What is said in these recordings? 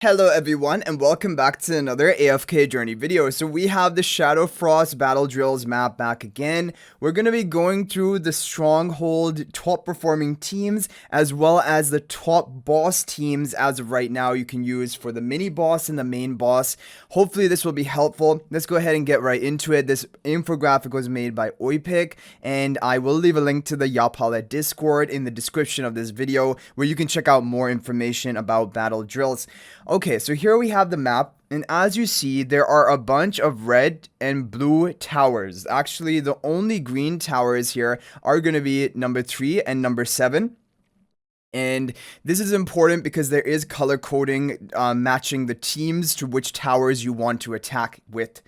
Hello everyone and welcome back to another AFK journey video. So we have the Shadowfrost battle drills map back again. We're going to be going through the Stronghold top performing teams as well as the top boss teams as of right now you can use for the mini boss and the main boss. Hopefully this will be helpful. Let's go ahead and get right into it. This infographic was made by Odie and I will leave a link to the Yapala Discord in the description of this video where you can check out more information about battle drills. Okay, so here we have the map, and as you see, there are a bunch of red and blue towers. Actually, the only green towers here are going to be number 3 and number 7. And this is important because there is color coding matching the teams to which towers you want to attack with.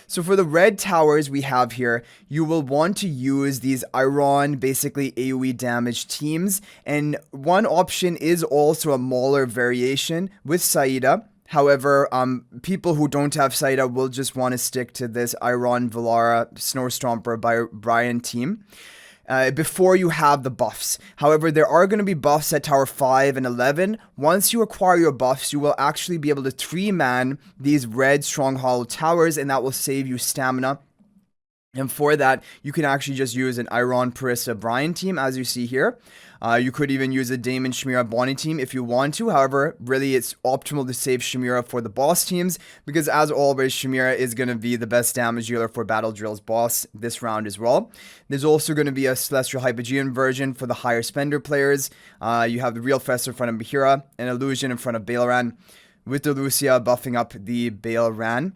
So for the red towers we have here, you will want to use these iron, basically AoE damage teams. And one option is also a Mauler variation with Saida. However, people who don't have Saida will just want to stick to this Iron Valara Snowstomper by Brian team. Before you have the buffs. However, there are going to be buffs at Tower 5 and 11. Once you acquire your buffs, you will actually be able to 3-man these red Stronghold towers, and that will save you stamina. And for that, you can actually just use an Iron Parissa Brian team, as you see here. You could even use a Damon Shemira Bonnie team if you want to. However, really it's optimal to save Shemira for the boss teams because as always, Shemira is going to be the best damage dealer for Battle Drill's boss this round as well. There's also going to be a Celestial Hypogean version for the higher spender players. You have the Real Fester in front of Bahira, and Illusion in front of Baleran, with the Lucia buffing up the Baleran.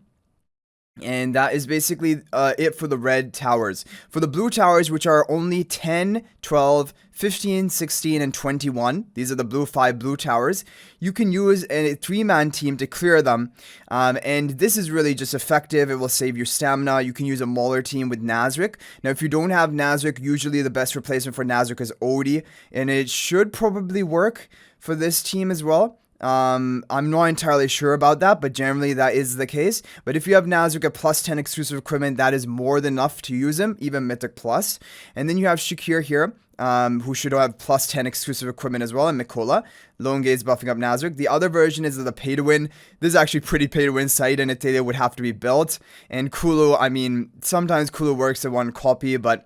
And that is basically it for the red towers. For the blue towers, which are only 10, 12, 15, 16, and 21, these are the blue 5 blue towers, you can use a 3-man team to clear them. And this is really just effective. It will save your stamina. You can use a Mauler team with Nazrik. Now, if you don't have Nazrik, usually the best replacement for Nazrik is Odie. And it should probably work for this team as well. I'm not entirely sure about that, but generally that is the case. But if you have Nazrik at plus 10 exclusive equipment, that is more than enough to use him, even Mythic Plus. And then you have Shakir here, who should have plus 10 exclusive equipment as well, and Mikola. Lone Gaze buffing up Nazrik. The other version is the pay to win. This is actually pretty pay to win site, and it would have to be built. And Kulu, I mean, sometimes Kulu works at one copy, but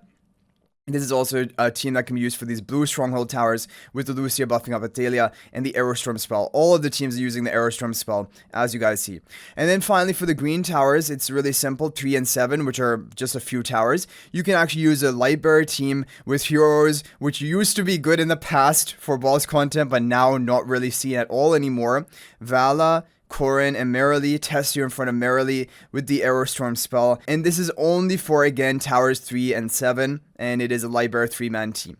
this is also a team that can be used for these blue Stronghold towers with the Lucia buffing up Athalia and the Aerostorm spell. All of the teams are using the Aerostorm spell, as you guys see. And then finally for the green towers, it's really simple, 3 and 7, which are just a few towers. You can actually use a Lightbearer team with heroes, which used to be good in the past for boss content, but now not really seen at all anymore. Vala, Corin, and Marcille. Test you in front of Marcille with the Aerostorm spell. And this is only for, again, towers 3 and 7. And it is a Lightbearer 3-man team.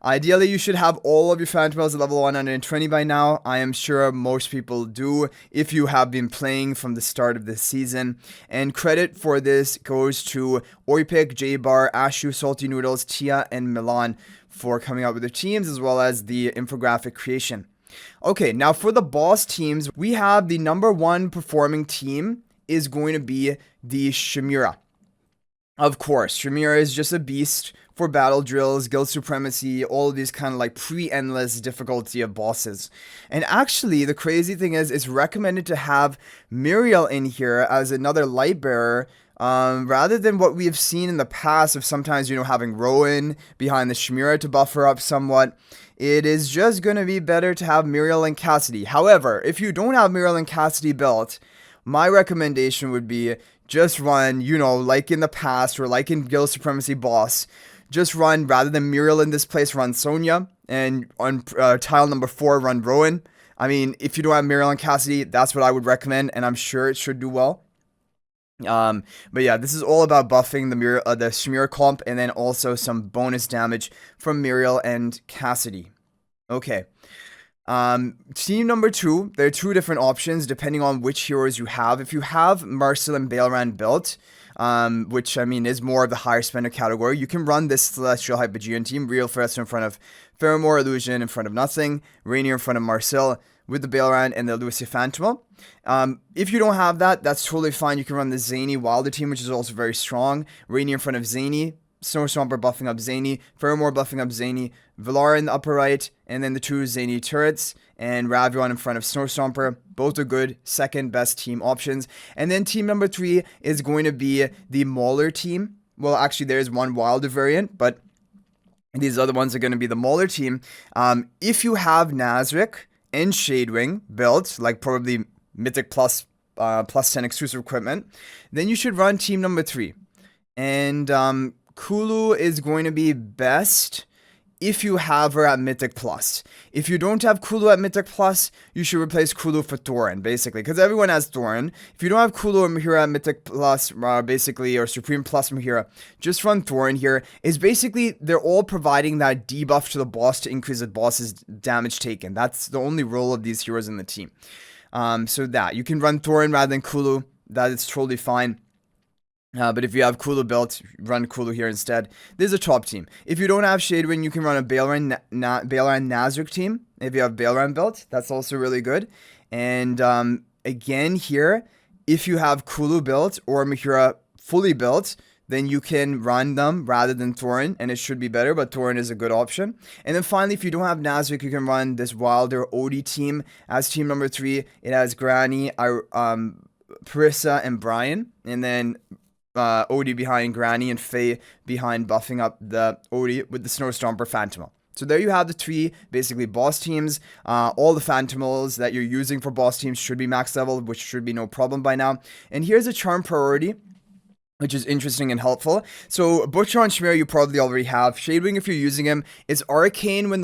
Ideally, you should have all of your Phantoms at level 120 by now. I am sure most people do if you have been playing from the start of this season. And credit for this goes to Oipik, J-Bar, Ashu, Salty Noodles, Tia, and Milan for coming up with their teams as well as the infographic creation. Okay, now for the boss teams, we have the number 1 performing team is going to be the Shemira. Of course, Shemira is just a beast for battle drills, guild supremacy, all of these kind of like pre-endless difficulty of bosses. And actually, the crazy thing is, it's recommended to have Marcille in here as another Lightbearer, rather than what we have seen in the past of sometimes, having Rowan behind the Shemira to buffer up somewhat. It is just going to be better to have Marcille and Cassidy. However, if you don't have Marcille and Cassidy built, my recommendation would be just run, like in the past or like in Guild Supremacy Boss, just run, rather than Marcille in this place, run Sonya, and on tile number 4, run Rowan. I mean, if you don't have Marcille and Cassidy, that's what I would recommend, and I'm sure it should do well. But yeah, this is all about buffing the Shemira comp, and then also some bonus damage from Marcille and Cassidy. Okay. Team number 2, there are 2 different options depending on which heroes you have. If you have Marcille and Baleran built, which I mean is more of the higher spender category, you can run this Celestial Hypogean team. Real Fester in front of Pheromore, Illusion in front of Nothing, Rainier in front of Marcille with the Baleran and the Lucia Phantoma. If you don't have that, that's totally fine. You can run the Zanie Wilder team, which is also very strong. Rainier in front of Zanie, Snow Stomper buffing up Zanie, Pheromore buffing up Zanie, Valar in the upper right, and then the 2 Zanie turrets, and Ravion in front of Snow Stomper. Both are good, second best team options. And then team number 3 is going to be the Mauler team. Well, actually, there's one wilder variant, but these other ones are going to be the Mauler team. If you have Nazrik and Shadewing built, like probably Mythic plus 10 exclusive equipment, then you should run team number 3. And Kulu is going to be best if you have her at Mythic Plus. If you don't have Kulu at Mythic Plus, you should replace Kulu for Thorin, basically. Because everyone has Thorin. If you don't have Kulu or Mahira at Mythic Plus, basically, or Supreme Plus Mahira, just run Thorin here. Is basically, they're all providing that debuff to the boss to increase the boss's damage taken. That's the only role of these heroes in the team. So that, you can run Thorin rather than Kulu. That is totally fine. But if you have Kulu built, run Kulu here instead. This is a top team. If you don't have Shadewing, you can run a Baelran Nazrik team. If you have Baelran built, that's also really good. And again here, if you have Kulu built or Mahira fully built, then you can run them rather than Thorin, and it should be better, but Thorin is a good option. And then finally, if you don't have Nazrik, you can run this wilder Odie team as team number 3. It has Granny, Parissa, and Brian. And then Odie behind Granny and Faye behind buffing up the Odie with the Snow Stomper Phantomal. So there you have the 3 basically boss teams. All the Phantomals that you're using for boss teams should be max level, which should be no problem by now. And here's a charm priority, which is interesting and helpful. So Butcher on Shemira you probably already have. Shadewing, if you're using him, is arcane when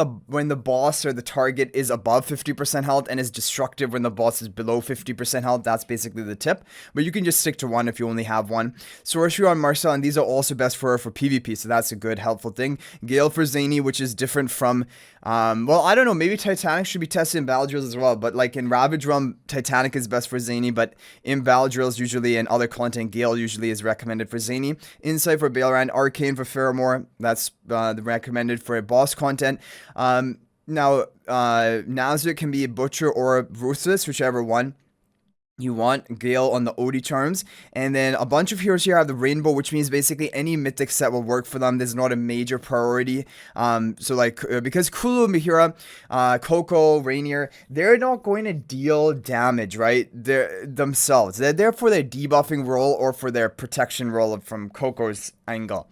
the boss or the target is above 50% health, and is destructive when the boss is below 50% health. That's basically the tip. But you can just stick to one if you only have one. Sorcery on Marcille, and these are also best for PvP, so that's a good helpful thing. Gale for Zanie, which is different from well, I don't know, maybe Titanic should be tested in Battle Drills as well, but like in Ravage Realm, Titanic is best for Zanie, but in Battle Drills usually, and other content, Gale usually is recommended for Zanie. Insight for Baelran, Arcane for Pheromore, that's recommended for boss content. Now, Nazrik can be Butcher or Ruthless, whichever one you want. Gale on the Odie charms, and then a bunch of heroes here have the rainbow, which means basically any mythic set will work for them. This is not a major priority. So like because Kulu, Mahira, Coco, Rainier, they're not going to deal damage, right? They're themselves. They're there for their debuffing role or for their protection role from Coco's angle.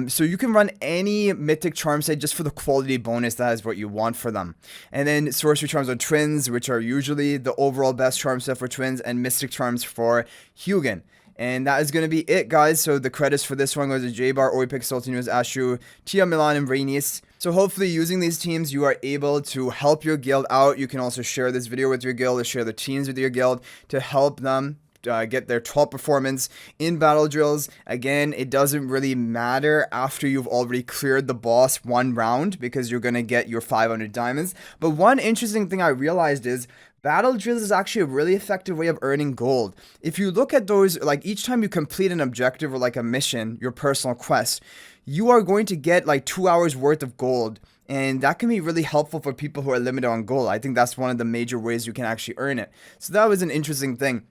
So you can run any mythic charm set just for the quality bonus. That is what you want for them. And then sorcery charms on twins, which are usually the overall best charm set for twins, and mystic charms for Hugin. And that is going to be it, guys. So the credits for this one goes to J-Bar, Oipik, Sultanus, Ashu, Tia Milan, and Rainis. So hopefully using these teams, you are able to help your guild out. You can also share this video with your guild or share the teams with your guild to help them get their top performance in Battle Drills. Again, it doesn't really matter after you've already cleared the boss one round, because you're going to get your 500 diamonds. But one interesting thing I realized is Battle Drills is actually a really effective way of earning gold. If you look at those, like each time you complete an objective or like a mission, your personal quest, you are going to get like 2 hours worth of gold. And that can be really helpful for people who are limited on gold. I think that's one of the major ways you can actually earn it. So that was an interesting thing,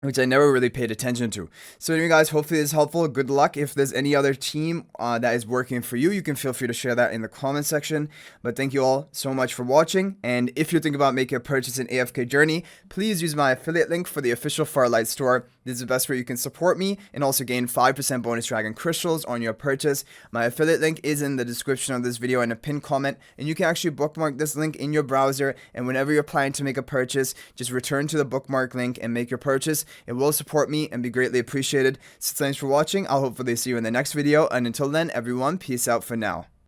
which I never really paid attention to. So anyway, guys, hopefully this is helpful. Good luck. If there's any other team that is working for you, you can feel free to share that in the comment section. But thank you all so much for watching. And if you're thinking about making a purchase in AFK Journey, please use my affiliate link for the official Farlight store. This is the best way you can support me and also gain 5% bonus dragon crystals on your purchase. My affiliate link is in the description of this video and a pinned comment. And you can actually bookmark this link in your browser. And whenever you're planning to make a purchase, just return to the bookmark link and make your purchase. It will support me and be greatly appreciated. So thanks for watching. I'll hopefully see you in the next video. And until then, everyone, peace out for now.